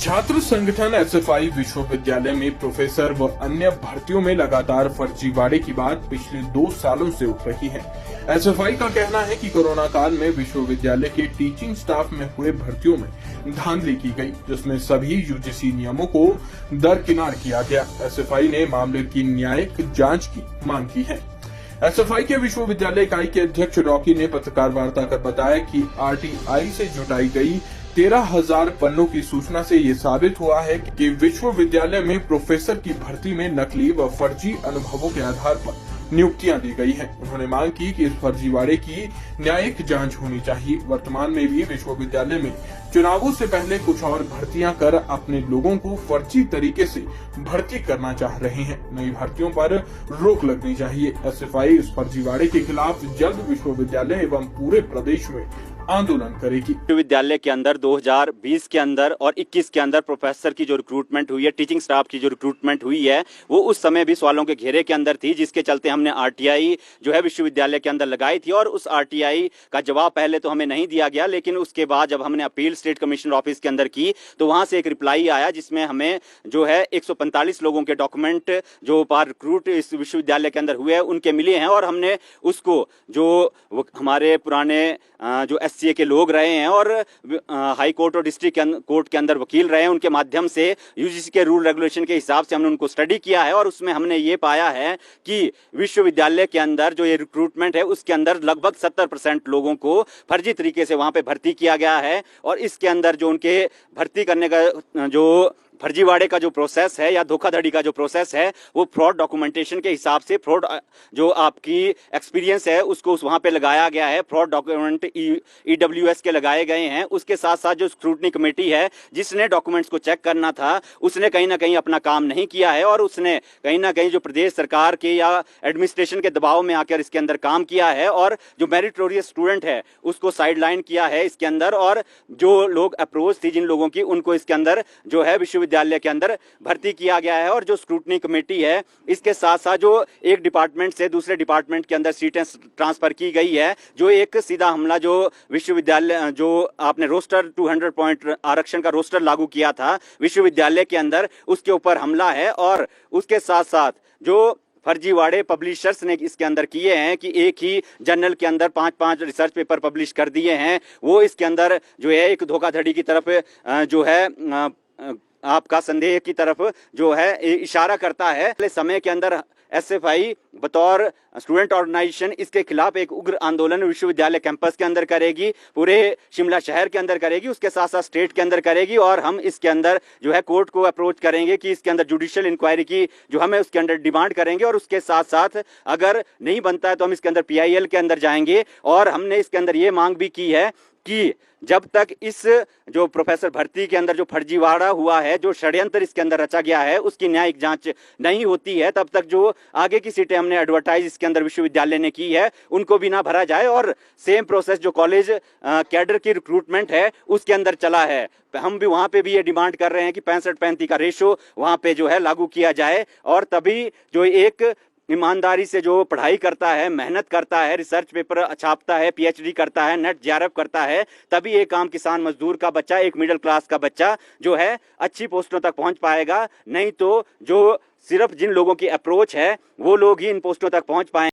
छात्र संगठन एसएफआई विश्वविद्यालय में प्रोफेसर व अन्य भर्तियों में लगातार फर्जीवाड़े की बात पिछले 2 सालों से उठ रही है। एसएफआई का कहना है कि कोरोना काल में विश्वविद्यालय के टीचिंग स्टाफ में हुए भर्तियों में धांधली की गई, जिसमें सभी यूजीसी नियमों को दरकिनार किया गया। एसएफआई ने मामले की न्यायिक जांच की मांग की है। एसएफआई के विश्वविद्यालय इकाई के अध्यक्ष रॉकी ने पत्रकार वार्ता कर बताया कि आरटीआई से जुटाई गई 13,000 पन्नों की सूचना से ये साबित हुआ है कि विश्वविद्यालय में प्रोफेसर की भर्ती में नकली व फर्जी अनुभवों के आधार पर नियुक्तियां दी गई हैं। उन्होंने मांग की कि इस फर्जीवाड़े की न्यायिक जांच होनी चाहिए। वर्तमान में भी विश्वविद्यालय में चुनावों से पहले कुछ और भर्तियां कर अपने लोगों को फर्जी तरीके से भर्ती करना चाह रहे हैं। नई भर्तियों पर रोक लगनी चाहिए। एसएफआई इस फर्जीवाड़े के खिलाफ जल्द विश्वविद्यालय एवं पूरे प्रदेश में आंदोलन करेगी। विश्वविद्यालय के अंदर 2020 के अंदर और 21 के अंदर प्रोफेसर की जो रिक्रूटमेंट हुई है, टीचिंग स्टाफ की जो रिक्रूटमेंट हुई है, वो उस समय भी सवालों के घेरे के अंदर थी, जिसके चलते हमने आरटीआई जो है विश्वविद्यालय के अंदर लगाई थी। और उस आरटीआई का जवाब पहले तो हमें नहीं दिया गया, लेकिन उसके बाद जब हमने अपील स्टेट कमिश्नर ऑफिस के अंदर की तो वहां से एक रिप्लाई आया, जिसमें हमें जो है 145 लोगों के डॉक्यूमेंट जो पार रिक्रूट इस विश्वविद्यालय के अंदर हुए हैं उनके मिले हैं। और हमने उसको जो हमारे पुराने जो एससीए के लोग रहे हैं और हाई कोर्ट और डिस्ट्रिक्ट कोर्ट के अंदर वकील रहे हैं, उनके माध्यम से यूजीसी के रूल रेगुलेशन के हिसाब से हमने उनको स्टडी किया है। और उसमें हमने ये पाया है कि विश्वविद्यालय के अंदर जो ये रिक्रूटमेंट है उसके अंदर लगभग 70% लोगों को फर्जी तरीके से वहां पे भर्ती किया गया है। और इसके अंदर जो उनके भर्ती करने का जो फर्जीवाड़े का जो प्रोसेस है या धोखाधड़ी का जो प्रोसेस है वो फ्रॉड डॉक्यूमेंटेशन के हिसाब से फ्रॉड जो आपकी एक्सपीरियंस है उसको वहां पे लगाया गया है। फ्रॉड डॉक्यूमेंट ईडब्ल्यूएस के लगाए गए हैं। उसके साथ साथ जो स्क्रूटनी कमेटी है जिसने डॉक्यूमेंट्स को चेक करना था, उसने कहीं ना कहीं अपना काम नहीं किया है और उसने कहीं ना कहीं जो प्रदेश सरकार के या एडमिनिस्ट्रेशन के दबाव में आकर इसके अंदर काम किया है और जो मेरिटोरियस स्टूडेंट है उसको साइडलाइन किया है इसके अंदर। और जो लोग अप्रोच थी जिन लोगों की, उनको इसके अंदर जो है विश्वविद्यालय के अंदर भर्ती किया गया है। और जो स्क्रूटनी कमेटी है इसके साथ साथ जो एक डिपार्टमेंट से दूसरे डिपार्टमेंट के अंदर सीटें ट्रांसफर की गई है, जो एक सीधा हमला जो विश्वविद्यालय जो आपने रोस्टर 200 पॉइंट आरक्षण का रोस्टर लागू किया था विश्वविद्यालय के अंदर, उसके ऊपर हमला है। और उसके साथ साथ जो फर्जीवाड़े पब्लिशर्स ने इसके अंदर किए हैं कि एक ही जर्नल के अंदर 5-5 रिसर्च पेपर पब्लिश कर दिए हैं, वो इसके अंदर जो है एक धोखाधड़ी की तरफ जो है आपका संदेह की तरफ जो है इशारा करता है। अगले समय के अंदर एसएफआई बतौर स्टूडेंट ऑर्गेनाइजेशन इसके खिलाफ एक उग्र आंदोलन विश्वविद्यालय कैंपस के अंदर करेगी, पूरे शिमला शहर के अंदर करेगी, उसके साथ साथ स्टेट के अंदर करेगी। और हम इसके अंदर जो है कोर्ट को अप्रोच करेंगे कि इसके अंदर जुडिशियल इंक्वायरी की जो हमें उसके अंदर डिमांड करेंगे। और उसके साथ साथ अगर नहीं बनता है तो हम इसके अंदर पीआईएल के अंदर जाएंगे। और हमने इसके अंदर ये मांग भी की है कि जब तक इस जो प्रोफेसर भर्ती के अंदर जो फर्जीवाड़ा हुआ है, जो षड्यंत्र इसके अंदर रचा गया है, उसकी न्यायिक जांच नहीं होती है, तब तक जो आगे की सीटें हमने एडवर्टाइज इसके अंदर विश्वविद्यालय ने की है उनको भी ना भरा जाए। और सेम प्रोसेस जो कॉलेज कैडर की रिक्रूटमेंट है उसके अंदर चला है, हम भी वहां पे भी ये डिमांड कर रहे हैं कि 65-35 का रेशो वहां पे जो है लागू किया जाए। और तभी जो एक ईमानदारी से जो पढ़ाई करता है, मेहनत करता है, रिसर्च पेपर छापता है, पीएचडी करता है, नेट जेआरएफ करता है, तभी एक आम किसान मजदूर का बच्चा, एक मिडिल क्लास का बच्चा जो है अच्छी पोस्टों तक पहुंच पाएगा। नहीं तो जो सिर्फ जिन लोगों की अप्रोच है वो लोग ही इन पोस्टों तक पहुंच पाएंगे।